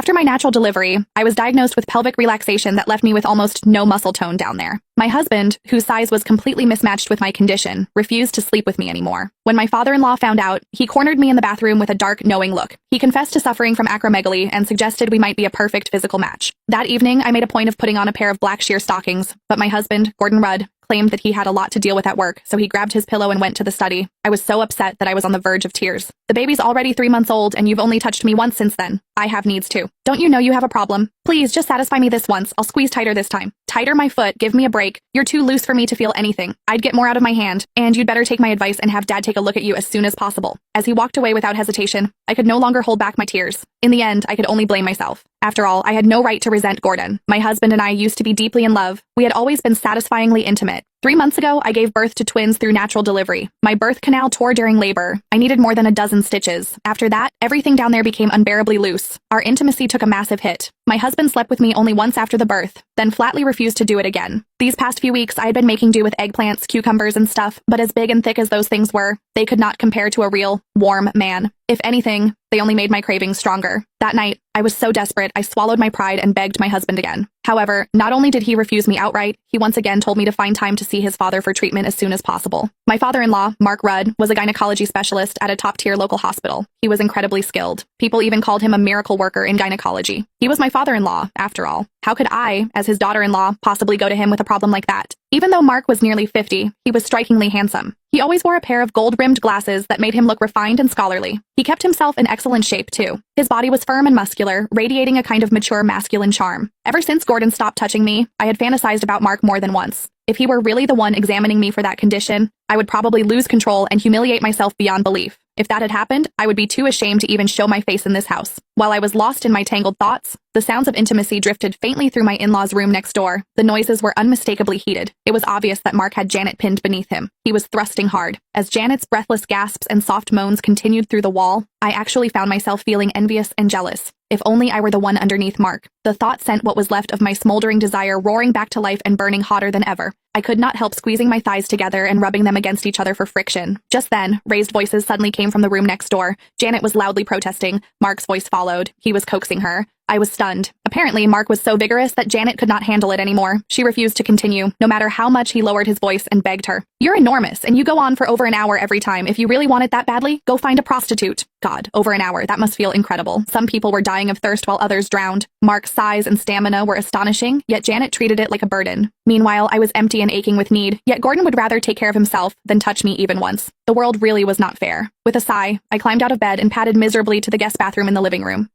After my natural delivery, I was diagnosed with pelvic relaxation that left me with almost no muscle tone down there. My husband, whose size was completely mismatched with my condition, refused to sleep with me anymore. When my father-in-law found out, he cornered me in the bathroom with a dark, knowing look. He confessed to suffering from acromegaly and suggested we might be a perfect physical match. That evening, I made a point of putting on a pair of black sheer stockings, but my husband, Gordon Rudd, claimed that he had a lot to deal with at work, so he grabbed his pillow and went to the study. I was so upset that I was on the verge of tears. The baby's already 3 months old, and you've only touched me once since then. I have needs too. Don't you know you have a problem? Please, just satisfy me this once. I'll squeeze tighter this time. Tighter my foot, give me a break. You're too loose for me to feel anything. I'd get more out of my hand, and you'd better take my advice and have Dad take a look at you as soon as possible. As he walked away without hesitation, I could no longer hold back my tears. In the end, I could only blame myself. After all, I had no right to resent Gordon. My husband and I used to be deeply in love. We had always been satisfyingly intimate. 3 months ago, I gave birth to twins through natural delivery. My birth canal tore during labor. I needed more than a dozen stitches. After that, everything down there became unbearably loose. Our intimacy took a massive hit. My husband slept with me only once after the birth, then flatly refused to do it again. These past few weeks, I had been making do with eggplants, cucumbers, and stuff, but as big and thick as those things were, they could not compare to a real, warm man. If anything, they only made my cravings stronger. That night, I was so desperate, I swallowed my pride and begged my husband again. However, not only did he refuse me outright, he once again told me to find time to see his father for treatment as soon as possible. My father-in-law, Mark Rudd, was a gynecology specialist at a top-tier local hospital. He was incredibly skilled. People even called him a miracle worker in gynecology. He was my father-in-law, after all. How could I, as his daughter-in-law, possibly go to him with a problem like that? Even though Mark was nearly 50, he was strikingly handsome. He always wore a pair of gold-rimmed glasses that made him look refined and scholarly. He kept himself in excellent shape, too. His body was firm and muscular, radiating a kind of mature masculine charm. Ever since Gordon stopped touching me, I had fantasized about Mark more than once. If he were really the one examining me for that condition, I would probably lose control and humiliate myself beyond belief. If that had happened, I would be too ashamed to even show my face in this house. While I was lost in my tangled thoughts, the sounds of intimacy drifted faintly through my in-laws' room next door. The noises were unmistakably heated. It was obvious that Mark had Janet pinned beneath him. He was thrusting hard. As Janet's breathless gasps and soft moans continued through the wall, I actually found myself feeling envious and jealous. If only I were the one underneath Mark. The thought sent what was left of my smoldering desire roaring back to life and burning hotter than ever. I could not help squeezing my thighs together and rubbing them against each other for friction. Just then, raised voices suddenly came from the room next door. Janet was loudly protesting. Mark's voice followed. He was coaxing her. I was stunned. Apparently, Mark was so vigorous that Janet could not handle it anymore. She refused to continue, no matter how much he lowered his voice and begged her. You're enormous, and you go on for over an hour every time. If you really want it that badly, go find a prostitute. God, over an hour. That must feel incredible. Some people were dying of thirst while others drowned. Mark's size and stamina were astonishing, yet Janet treated it like a burden. Meanwhile, I was empty and aching with need, yet Gordon would rather take care of himself than touch me even once. The world really was not fair. With a sigh, I climbed out of bed and padded miserably to the guest bathroom in the living room.